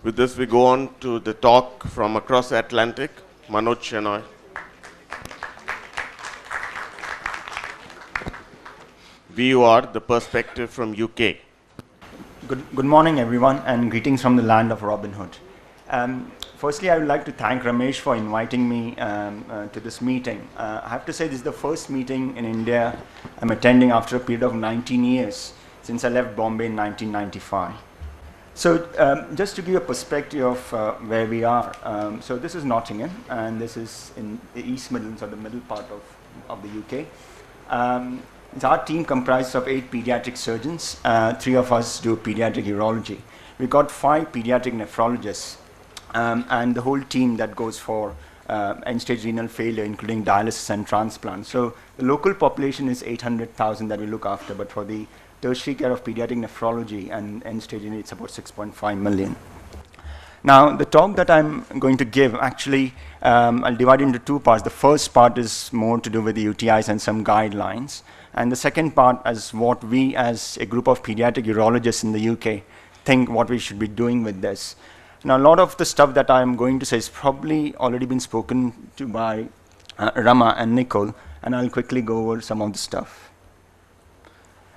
With this, we go on to the talk from across the Atlantic, Manoj Shenoy. VUR, the perspective from UK. Good morning, everyone, and greetings from the land of Robin Hood. Firstly, I would like to thank Ramesh for inviting me to this meeting. I have to say this is the first meeting in India I'm attending after a period of 19 years since I left Bombay in 1995. So just to give you a perspective of where we are, so this is Nottingham, and this is in the East Midlands, or the middle part of the UK. Our team comprises of 8 pediatric surgeons. 3 of us do pediatric urology. We've got 5 pediatric nephrologists, and the whole team that goes for end-stage renal failure, including dialysis and transplant. So the local population is 800,000 that we look after, but for the tertiary care of pediatric nephrology and end-stage renal, it's about 6.5 million. Now, the talk that I'm going to give, actually, I'll divide it into 2 parts. The first part is more to do with the UTIs and some guidelines. And the second part is what we, as a group of pediatric urologists in the UK, think what we should be doing with this. Now, a lot of the stuff that I'm going to say is probably already been spoken to by Rama and Nicole, and I'll quickly go over some of the stuff.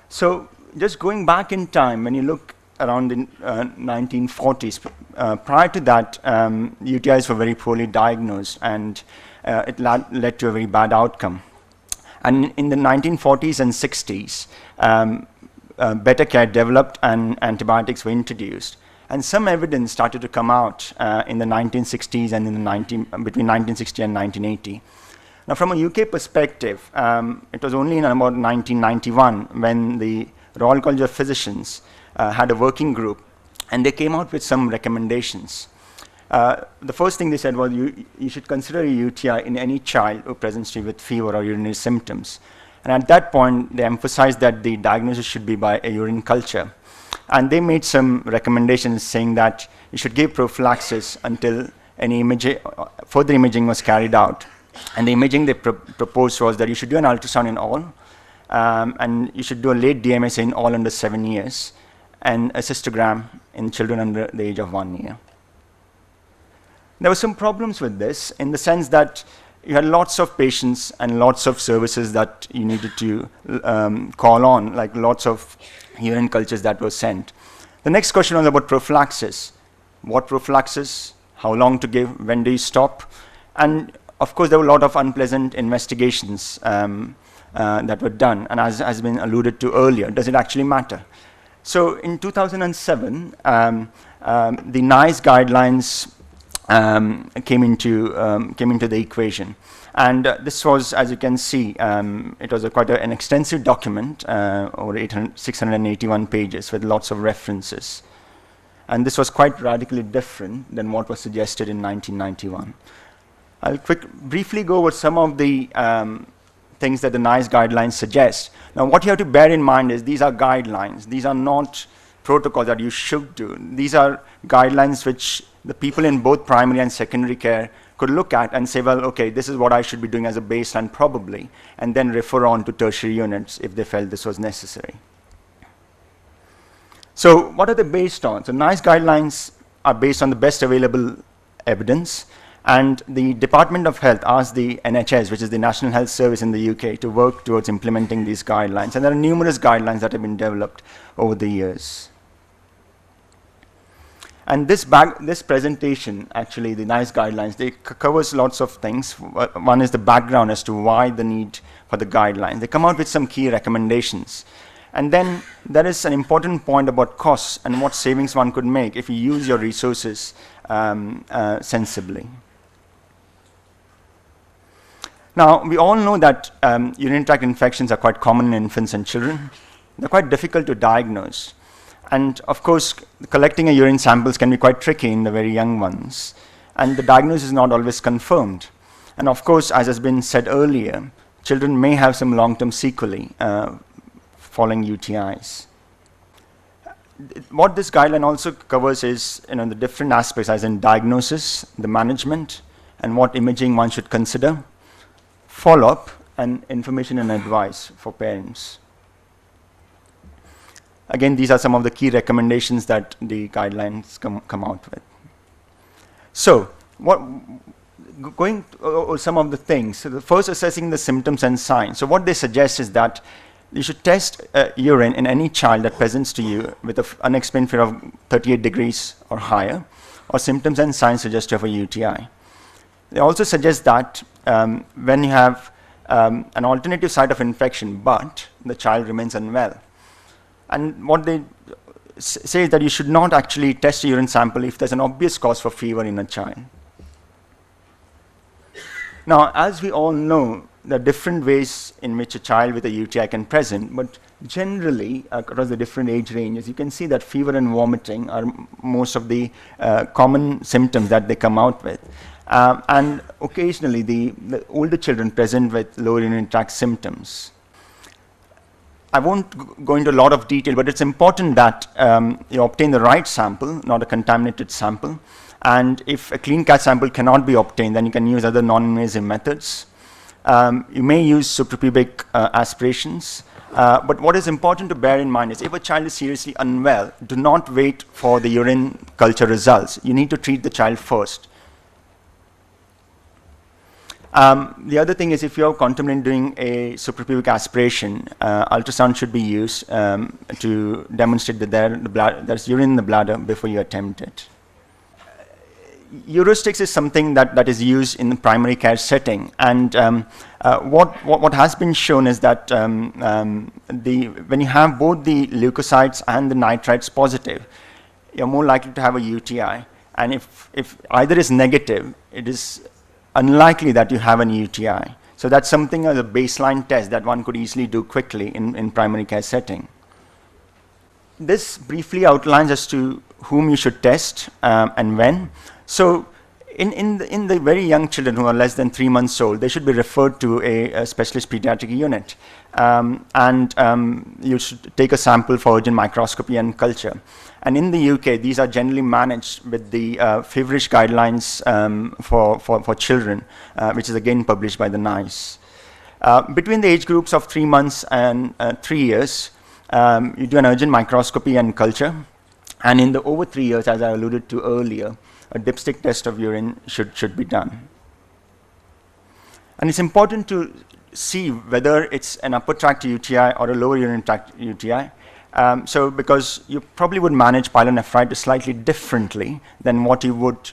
So just going back in time, when you look around the 1940s, prior to that, UTIs were very poorly diagnosed, and it led to a very bad outcome. And in the 1940s and 60s, better care developed and antibiotics were introduced. And some evidence started to come out in the 1960s and in the between 1960 and 1980. Now, from a UK perspective, it was only in about 1991 when the Royal College of Physicians had a working group, and they came out with some recommendations. The first thing they said was you should consider a UTI in any child who presents to you with fever or urinary symptoms. And at that point, they emphasized that the diagnosis should be by a urine culture. And they made some recommendations saying that you should give prophylaxis until any further imaging was carried out. And the imaging they proposed was that you should do an ultrasound in all, and you should do a late DMSA in all under 7 years, and a cystogram in children under the age of 1 year. There were some problems with this in the sense that you had lots of patients and lots of services that you needed to call on, like lots of urine cultures that were sent. The next question was about prophylaxis. What prophylaxis? How long to give? When do you stop? And of course, there were a lot of unpleasant investigations that were done. And as has been alluded to earlier, does it actually matter? So in 2007, the NICE guidelines came into the equation. And this was, as you can see, it was quite an extensive document, over 681 pages with lots of references. And this was quite radically different than what was suggested in 1991. I'll briefly go over some of the things that the NICE guidelines suggest. Now, what you have to bear in mind is these are guidelines. These are not protocols that you should do. These are guidelines which the people in both primary and secondary care could look at and say, well, okay, this is what I should be doing as a baseline probably, and then refer on to tertiary units if they felt this was necessary. So what are they based on? So NICE guidelines are based on the best available evidence, and the Department of Health asked the NHS, which is the National Health Service in the UK, to work towards implementing these guidelines. And there are numerous guidelines that have been developed over the years. And this presentation, actually, the NICE guidelines, they covers lots of things. One is the background as to why the need for the guidelines. They come out with some key recommendations. And then there is an important point about costs and what savings one could make if you use your resources sensibly. Now, we all know that urinary tract infections are quite common in infants and children. They're quite difficult to diagnose. And of course, collecting a urine samples can be quite tricky in the very young ones. And the diagnosis is not always confirmed. And of course, as has been said earlier, children may have some long-term sequelae following UTIs. What this guideline also covers is the different aspects, as in diagnosis, the management, and what imaging one should consider, follow-up, and information and advice for parents. Again, these are some of the key recommendations that the guidelines come out with. So, going over some of the things. So, the first, assessing the symptoms and signs. So, what they suggest is that you should test urine in any child that presents to you with an unexplained fever of 38 degrees or higher, or symptoms and signs suggestive of a UTI. They also suggest that when you have an alternative site of infection, but the child remains unwell. And what they say is that you should not actually test a urine sample if there's an obvious cause for fever in a child. Now, as we all know, there are different ways in which a child with a UTI can present, but generally, across the different age ranges, you can see that fever and vomiting are most of the common symptoms that they come out with. And occasionally, the older children present with lower urinary tract symptoms. I won't go into a lot of detail, but it's important that you obtain the right sample, not a contaminated sample. And if a clean cat sample cannot be obtained, then you can use other non-invasive methods. You may use suprapubic aspirations. But what is important to bear in mind is if a child is seriously unwell, do not wait for the urine culture results. You need to treat the child first. The other thing is if you're contemplating doing a suprapubic aspiration, ultrasound should be used to demonstrate that there's urine in the bladder before you attempt it. Urosticks is something that is used in the primary care setting, and what has been shown is that when you have both the leukocytes and the nitrites positive, you're more likely to have a UTI, and if either is negative, it is unlikely that you have an UTI. So that's something as a baseline test that one could easily do quickly in primary care setting. This briefly outlines as to whom you should test and when. So in the very young children who are less than 3 months old, they should be referred to a specialist pediatric unit. You should take a sample for urgent microscopy and culture. And in the UK, these are generally managed with the feverish guidelines for children, which is again published by the NICE. Between the age groups of 3 months and 3 years, you do an urgent microscopy and culture. And in the over 3 years, as I alluded to earlier, a dipstick test of urine should be done. And it's important to see whether it's an upper tract UTI or a lower urinary tract UTI. So because you probably would manage pyelonephritis slightly differently than what you would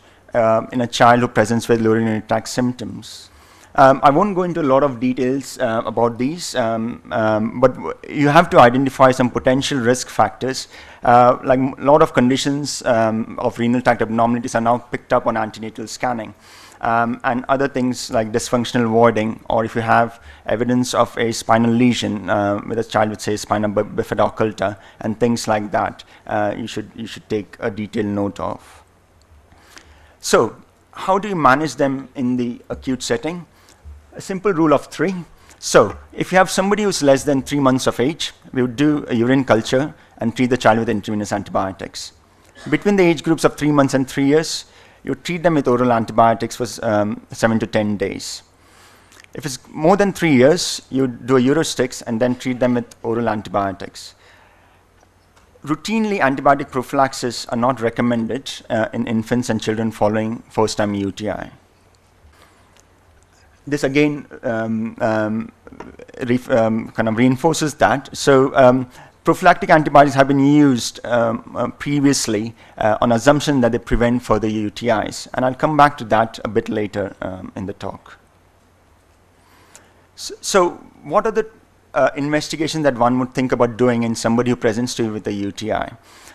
in a child who presents with lower urinary tract symptoms. I won't go into a lot of details about these, but you have to identify some potential risk factors. Like a lot of conditions of renal tract abnormalities are now picked up on antenatal scanning. And other things like dysfunctional voiding, or if you have evidence of a spinal lesion with a child with, say, spina bifida occulta, and things like that, you should take a detailed note of. So, how do you manage them in the acute setting? A simple rule of 3. So, if you have somebody who's less than 3 months of age, we would do a urine culture and treat the child with intravenous antibiotics. Between the age groups of 3 months and 3 years, you treat them with oral antibiotics for 7 to 10 days. If it's more than 3 years, you do a Urosticks and then treat them with oral antibiotics. Routinely, antibiotic prophylaxis are not recommended in infants and children following first-time UTI. This again kind of reinforces that. So prophylactic antibiotics have been used previously on assumption that they prevent further UTIs. And I'll come back to that a bit later in the talk. So what are the investigations that one would think about doing in somebody who presents to you with a UTI?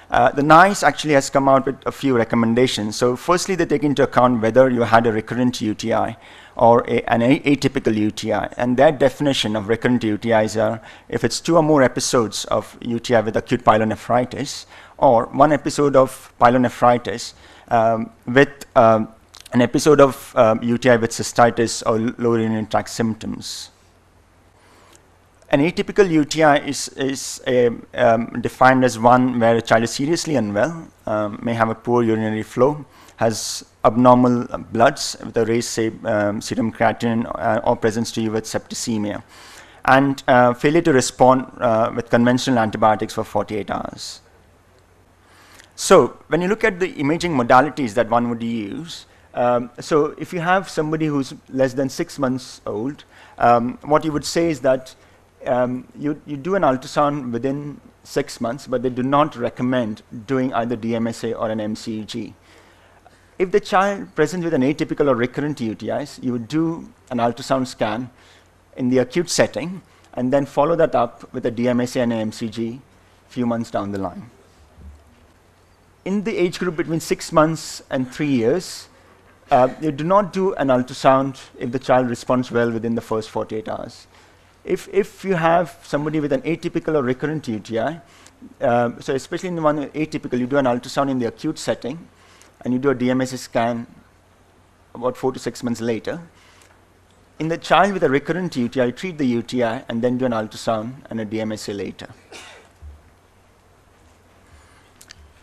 The NICE actually has come out with a few recommendations. So firstly, they take into account whether you had a recurrent UTI or an atypical UTI. And their definition of recurrent UTIs are if it's 2 or more episodes of UTI with acute pyelonephritis, or 1 episode of pyelonephritis with an episode of UTI with cystitis or lower urinary tract symptoms. An atypical UTI is defined as one where a child is seriously unwell, may have a poor urinary flow, has abnormal bloods with a raised serum creatinine, or presents to you with septicemia, and failure to respond with conventional antibiotics for 48 hours. So when you look at the imaging modalities that one would use, So if you have somebody who's less than 6 months old, what you would say is that you do an ultrasound within 6 months, but they do not recommend doing either DMSA or an MCEG. If the child presents with an atypical or recurrent UTIs, you would do an ultrasound scan in the acute setting and then follow that up with a DMSA and an MCG a few months down the line. In the age group between 6 months and 3 years, you do not do an ultrasound if the child responds well within the first 48 hours. If you have somebody with an atypical or recurrent UTI, so especially in the one atypical, you do an ultrasound in the acute setting, and you do a DMSA scan about 4 to 6 months later. In the child with a recurrent UTI, you treat the UTI and then do an ultrasound and a DMSA later.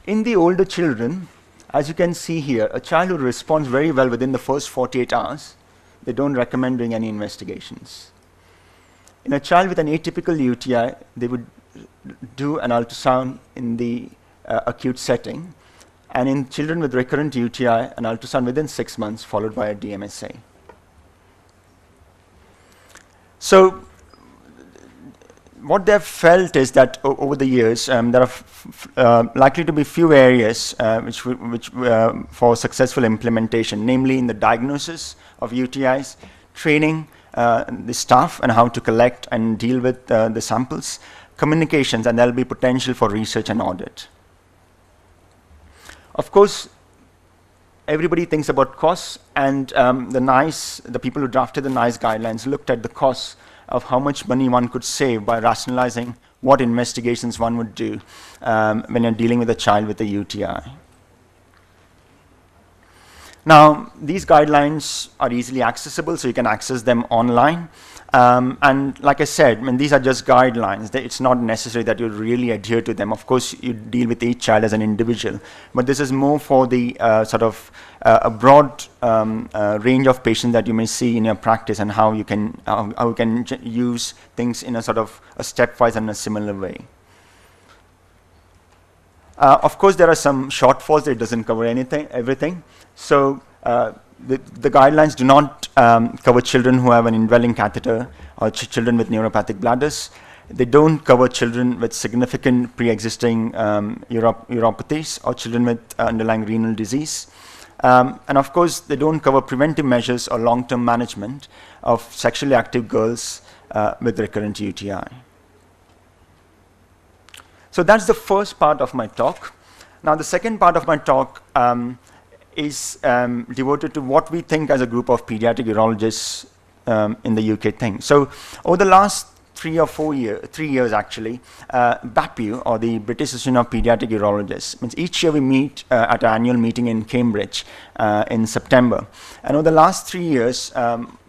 In the older children, as you can see here, a child who responds very well within the first 48 hours, they don't recommend doing any investigations. In a child with an atypical UTI, they would do an ultrasound in the acute setting. And in children with recurrent UTI, an ultrasound within 6 months, followed by a DMSA. So what they've felt is that over the years, there are likely to be few areas which for successful implementation, namely in the diagnosis of UTIs, training the staff and how to collect and deal with the samples, communications, and there'll be potential for research and audit. Of course, everybody thinks about costs, and the people who drafted the NICE guidelines looked at the costs of how much money one could save by rationalizing what investigations one would do when you're dealing with a child with a UTI. Now, these guidelines are easily accessible, so you can access them online. And like I said, I mean, these are just guidelines. It's not necessary that you really adhere to them. Of course, you deal with each child as an individual, but this is more for the sort of a broad range of patients that you may see in your practice, and how you can use things in a sort of a stepwise and a similar way. Of course, there are some shortfalls. It doesn't cover everything. So the guidelines do not cover children who have an indwelling catheter or children with neuropathic bladders. They don't cover children with significant pre-existing uropathies or children with underlying renal disease. And of course, they don't cover preventive measures or long-term management of sexually active girls with recurrent UTI. So that's the first part of my talk. Now, the second part of my talk is devoted to what we think as a group of pediatric urologists in the UK think. So over the last 3 years actually, BAPU, or the British Association of Pediatric Urologists, means each year we meet at our annual meeting in Cambridge in September. And over the last 3 years,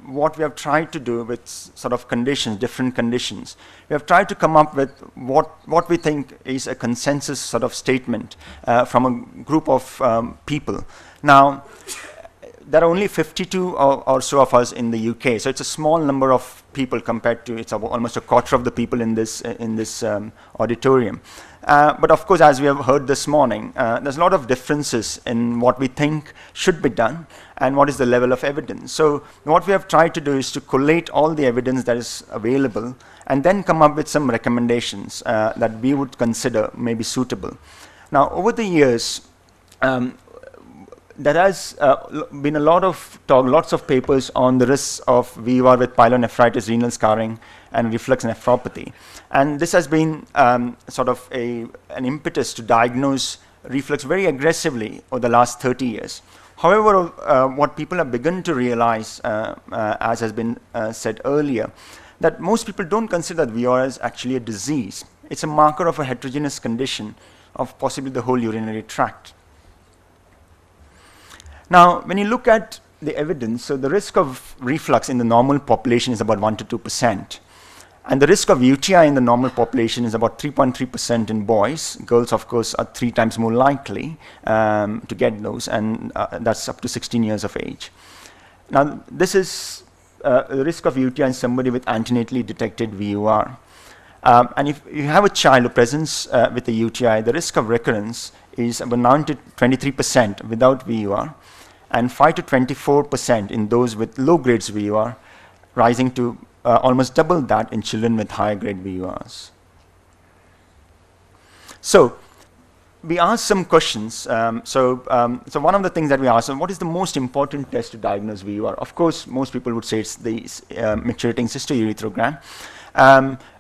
what we have tried to do with sort of conditions, different conditions, we have tried to come up with what we think is a consensus sort of statement from a group of people. Now, there are only 52 or so of us in the UK, so it's a small number of people compared to, it's almost a quarter of the people in this auditorium. But of course, as we have heard this morning, there's a lot of differences in what we think should be done and what is the level of evidence. So what we have tried to do is to collate all the evidence that is available and then come up with some recommendations that we would consider may be suitable. Now, over the years, there has been a lot of talk, lots of papers on the risks of VUR with pyelonephritis, renal scarring, and reflux nephropathy. And this has been sort of an impetus to diagnose reflux very aggressively over the last 30 years. However, what people have begun to realize, as has been said earlier, that most people don't consider that VUR as actually a disease. It's a marker of a heterogeneous condition of possibly the whole urinary tract. Now, when you look at the evidence, so the risk of reflux in the normal population is about 1 to 2%. And the risk of UTI in the normal population is about 3.3% in boys. Girls, of course, are 3 times more likely to get those, and that's up to 16 years of age. Now, this is the risk of UTI in somebody with antenatally detected VUR. And if you have a child who presents with a UTI, the risk of recurrence is about 9 to 23% without VUR, and 5 to 24% in those with low grades VUR, rising to almost double that in children with higher grade VURs. So we asked some questions. So one of the things that we asked, what is the most important test to diagnose VUR? Of course, most people would say it's the maturing cystourethrogram,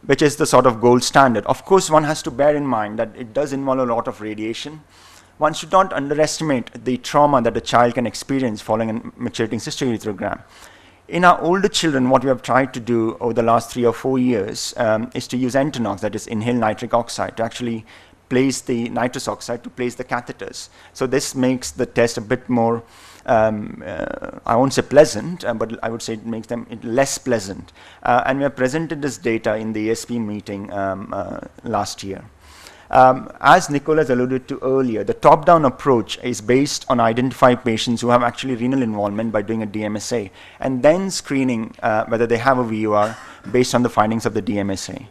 which is the sort of gold standard. Of course, one has to bear in mind that it does involve a lot of radiation. One should not underestimate the trauma that a child can experience following a maturing cystourethrogram. In our older children, what we have tried to do over the last 3 or 4 years is to use Entonox, that is inhaled nitric oxide, to actually place the nitrous oxide to place the catheters. So this makes the test a bit more, I won't say pleasant, but I would say it makes them less pleasant. And we have presented this data in the ASP meeting last year. As Nicholas alluded to earlier, the top-down approach is based on identifying patients who have actually renal involvement by doing a DMSA, and then screening whether they have a VUR based on the findings of the DMSA.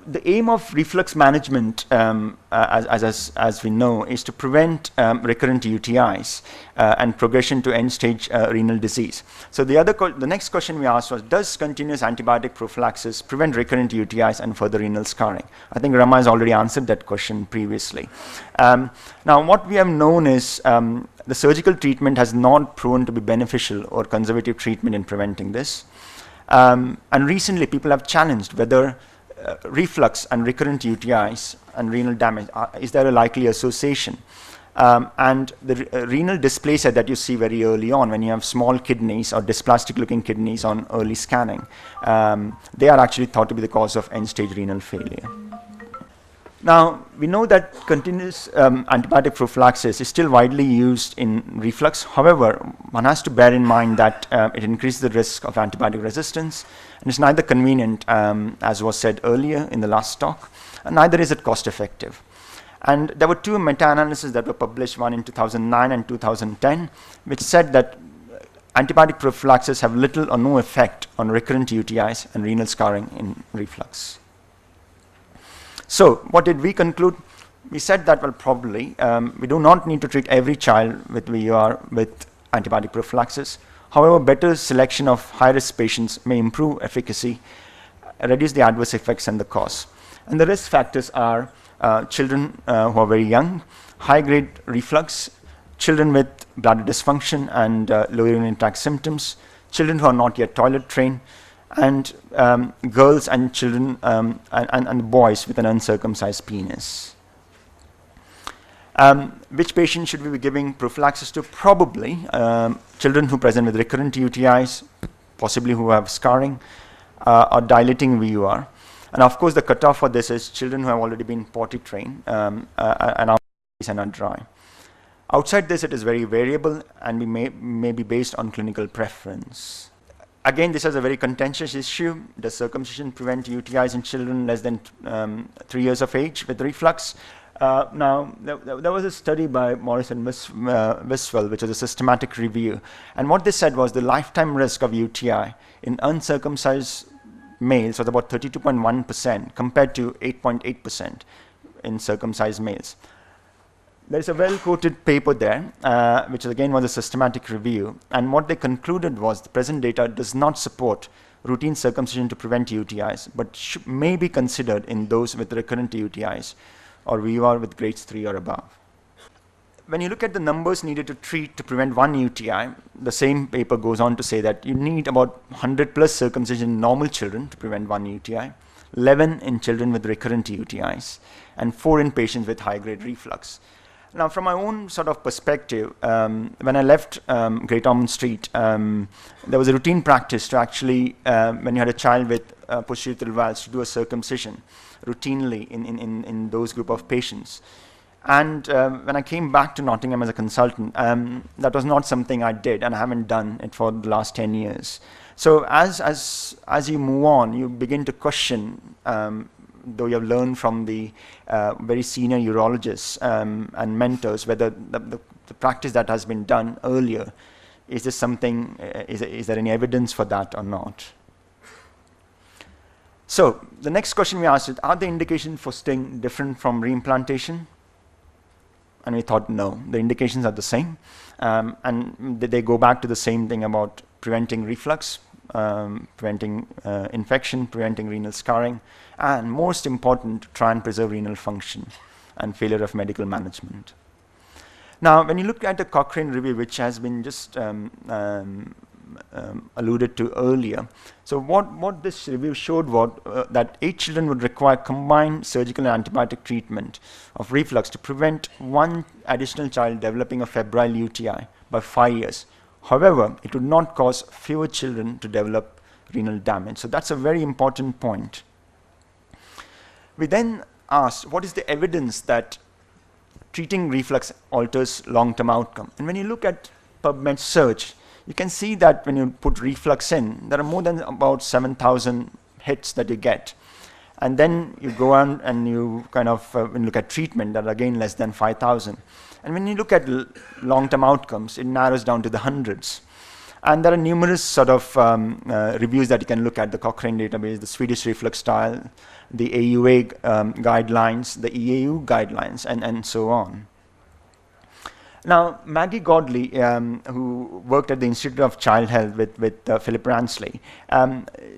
The aim of reflux management, as we know, is to prevent recurrent UTIs and progression to end-stage renal disease. So the next question we asked was, does continuous antibiotic prophylaxis prevent recurrent UTIs and further renal scarring? I think Rama has already answered that question previously. Now, what we have known is the surgical treatment has not proven to be beneficial or conservative treatment in preventing this. And recently, people have challenged whether reflux and recurrent UTIs and renal damage, is there a likely association? And the renal dysplasia that you see very early on when you have small kidneys or dysplastic looking kidneys on early scanning, they are actually thought to be the cause of end-stage renal failure. Now, we know that continuous antibiotic prophylaxis is still widely used in reflux. However, one has to bear in mind that it increases the risk of antibiotic resistance, and it's neither convenient, as was said earlier in the last talk, and neither is it cost effective. And there were 2 meta-analyses that were published, one in 2009 and 2010, which said that antibiotic prophylaxis have little or no effect on recurrent UTIs and renal scarring in reflux. So what did we conclude? We said that, well, probably we do not need to treat every child with VUR with antibiotic prophylaxis. However, better selection of high-risk patients may improve efficacy, reduce the adverse effects and the costs. And the risk factors are children who are very young, high-grade reflux, children with bladder dysfunction and low urinary tract symptoms, children who are not yet toilet trained, and girls and children and boys with an uncircumcised penis. Which patients should we be giving prophylaxis to? Probably children who present with recurrent UTIs, possibly who have scarring or dilating VUR. And of course, the cutoff for this is children who have already been potty trained and are dry. Outside this, it is very variable and may be based on clinical preference. Again, this is a very contentious issue. Does circumcision prevent UTIs in children less than 3 years of age with reflux? Now, there was a study by Morris and Wiswell, which was a systematic review. And what they said was the lifetime risk of UTI in uncircumcised males was about 32.1% compared to 8.8% in circumcised males. There is a well-quoted paper there, which again was a systematic review, and what they concluded was the present data does not support routine circumcision to prevent UTIs, but may be considered in those with recurrent UTIs or VUR with grades 3 or above. When you look at the numbers needed to treat to prevent one UTI, the same paper goes on to say that you need about 100 plus circumcision in normal children to prevent one UTI, 11 in children with recurrent UTIs, and 4 in patients with high-grade reflux. Now, from my own sort of perspective, when I left Great Ormond Street, there was a routine practice to actually, when you had a child with posterior valves, to do a circumcision routinely in those group of patients. And when I came back to Nottingham as a consultant, that was not something I did, and I haven't done it for the last 10 years. So as you move on, you begin to question, though you have learned from the very senior urologists and mentors, whether the practice that has been done earlier, is this something, is there any evidence for that or not? So the next question we asked is, are the indications for sting different from reimplantation? And we thought, no, the indications are the same. And they go back to the same thing about preventing reflux, preventing infection, preventing renal scarring, and most important, try and preserve renal function and failure of medical management. Now, when you look at the Cochrane review, which has been just alluded to earlier, so what this review showed was that 8 children would require combined surgical and antibiotic treatment of reflux to prevent one additional child developing a febrile UTI by 5 years. However, it would not cause fewer children to develop renal damage. So that's a very important point. We then asked, what is the evidence that treating reflux alters long-term outcome? And when you look at PubMed search, you can see that when you put reflux in, there are more than about 7,000 hits that you get. And then you go on and you kind of when you look at treatment, that are again less than 5,000. And when you look at long-term outcomes, it narrows down to the hundreds. And there are numerous sort of reviews that you can look at, the Cochrane database, the Swedish reflux style, the AUA guidelines, the EAU guidelines, and so on. Now, Maggie Godley, who worked at the Institute of Child Health with Philip Ransley,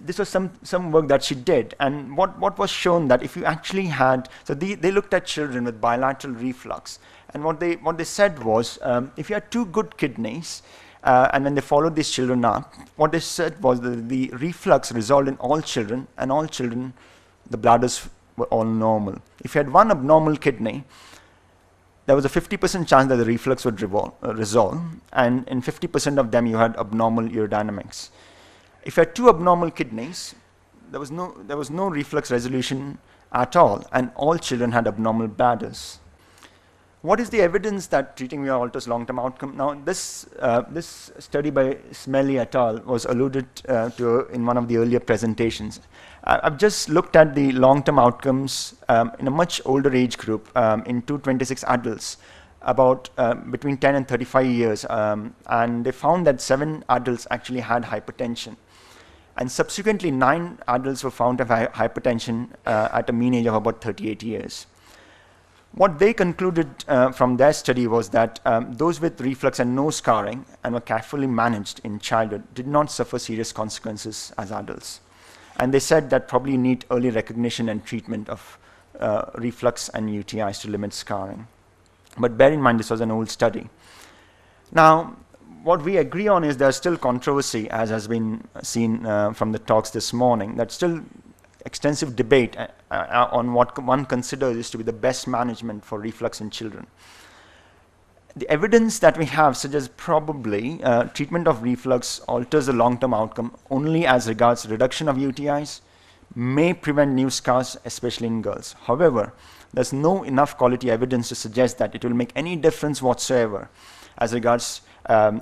this was some work that she did. And what was shown that if you actually had, so they looked at children with bilateral reflux. And what they said was, if you had 2 good kidneys, and when they followed these children up, what they said was that the reflux resolved in all children, and all children, the bladders were all normal. If you had 1 abnormal kidney, there was a 50% chance that the reflux would resolve, and in 50% of them you had abnormal urodynamics. If you had 2 abnormal kidneys, there was no reflux resolution at all, and all children had abnormal bladders. What is the evidence that treating VUR alters long-term outcome? Now, this study by Smelly et al. Was alluded to in one of the earlier presentations. I've just looked at the long-term outcomes in a much older age group, in 226 adults, about between 10 and 35 years, and they found that 7 adults actually had hypertension. And subsequently, 9 adults were found to have hypertension at a mean age of about 38 years. What they concluded from their study was that those with reflux and no scarring and were carefully managed in childhood did not suffer serious consequences as adults. And they said that probably need early recognition and treatment of reflux and UTIs to limit scarring. But bear in mind, this was an old study. Now, what we agree on is there's still controversy, as has been seen from the talks this morning. That's still extensive debate on what one considers is to be the best management for reflux in children. The evidence that we have suggests probably treatment of reflux alters the long-term outcome only as regards reduction of UTIs, may prevent new scars, especially in girls. However, there's no enough quality evidence to suggest that it will make any difference whatsoever as regards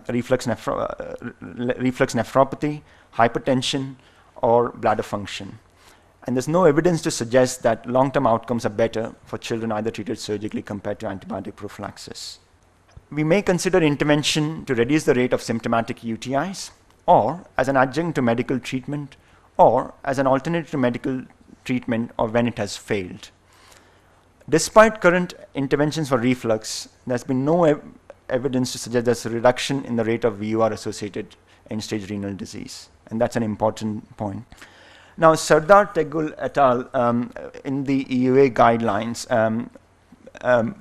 reflux nephropathy, hypertension, or bladder function. And there's no evidence to suggest that long-term outcomes are better for children either treated surgically compared to antibiotic prophylaxis. We may consider intervention to reduce the rate of symptomatic UTIs, or as an adjunct to medical treatment, or as an alternative to medical treatment or when it has failed. Despite current interventions for reflux, there's been no evidence to suggest there's a reduction in the rate of VUR-associated end-stage renal disease. And that's an important point. Now, Sardar Tegul et al. In the EUA guidelines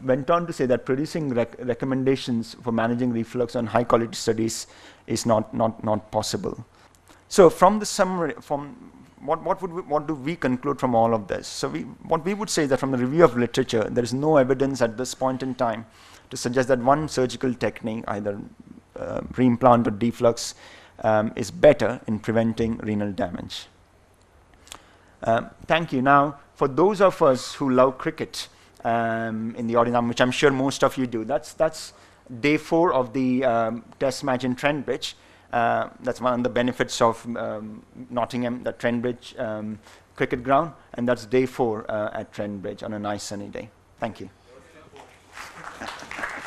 went on to say that producing recommendations for managing reflux on high-quality studies is not possible. So, from the summary, from what do we conclude from all of this? So, what we would say is that from the review of literature, there is no evidence at this point in time to suggest that one surgical technique, either reimplant or deflux, is better in preventing renal damage. Thank you. Now, for those of us who love cricket in the audience, which I'm sure most of you do, that's day 4 of the test match in Trent-Bridge. That's one of the benefits of Nottingham, the Trent-Bridge cricket ground, and that's day 4 at Trent-Bridge on a nice sunny day. Thank you.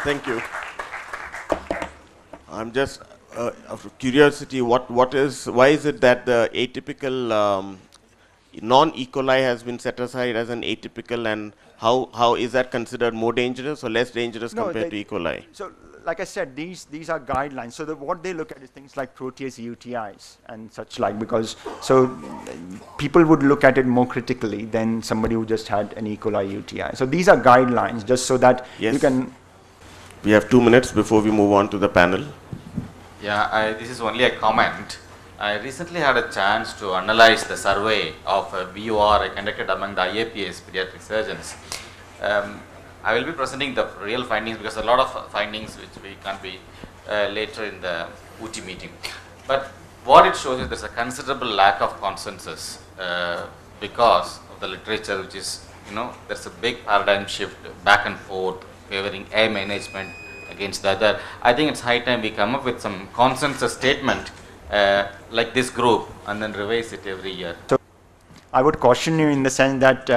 Thank you. I'm just out of curiosity, why is it that the atypical non-E. coli has been set aside as an atypical, and how is that considered more dangerous or less dangerous compared to E. coli? So, like I said, these are guidelines. So what they look at is things like protease UTIs and such like, because people would look at it more critically than somebody who just had an E. coli UTI. So these are guidelines, just so that you can. We have 2 minutes before we move on to the panel. Yeah, this is only a comment. I recently had a chance to analyze the survey of VUR conducted among the IAPS pediatric surgeons. I will be presenting the real findings because a lot of findings which we can't be later in the UT meeting. But what it shows is there's a considerable lack of consensus because of the literature, which is, there's a big paradigm shift back and forth favoring A management against the other. I think it's high time we come up with some consensus statement like this group and then revise it every year. So I would caution you in the sense that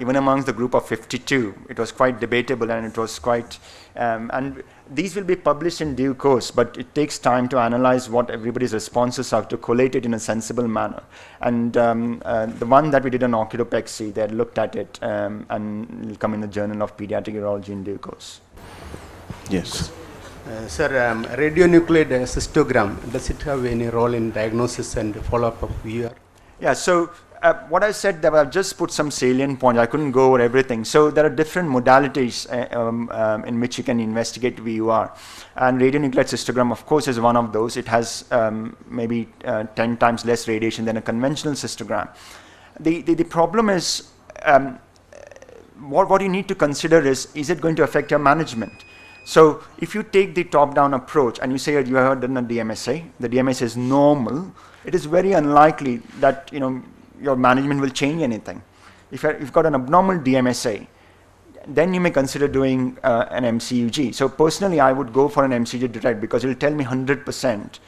even amongst the group of 52, it was quite debatable, and it was quite, and these will be published in due course, but it takes time to analyze what everybody's responses are, to collate it in a sensible manner. And the one that we did on oculopexy, they had looked at it and will come in the Journal of Pediatric Urology in due course. Yes. Sir, radionuclide cystogram, does it have any role in diagnosis and follow-up of VUR? Yeah, so what I said, that I've just put some salient points. I couldn't go over everything. So there are different modalities in which you can investigate VUR. And radionuclide cystogram, of course, is one of those. It has maybe 10 times less radiation than a conventional cystogram. The problem is, what you need to consider is it going to affect your management? So if you take the top-down approach and you say you have done a DMSA, the DMSA is normal, it is very unlikely that your management will change anything. If you've got an abnormal DMSA, then you may consider doing an MCUG. So personally, I would go for an MCUG direct, because it will tell me 100%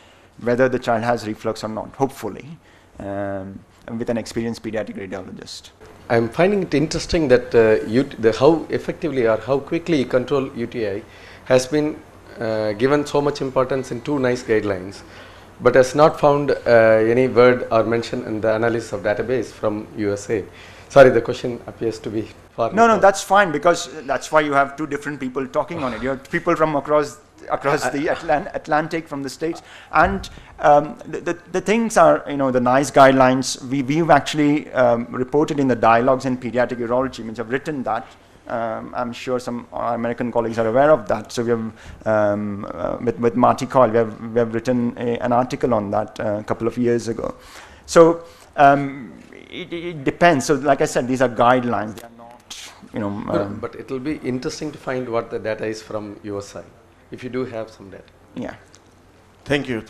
whether the child has reflux or not, hopefully, with an experienced pediatric radiologist. I'm finding it interesting that how effectively or how quickly you control UTI has been given so much importance in two NICE guidelines, but has not found any word or mention in the analysis of database from USA. Sorry, the question appears to be far. No, that's fine, because that's why you have two different people talking on it. You have people from across the Atlantic, from the States, and the things are, the NICE guidelines, we've actually reported in the dialogues in pediatric urology, which have written that. I'm sure some American colleagues are aware of that. So we have, with Marty Coyle, we have written an article on that a couple of years ago. So it depends. So like I said, these are guidelines. They are not, but it will be interesting to find what the data is from your side, if you do have some data. Yeah. Thank you.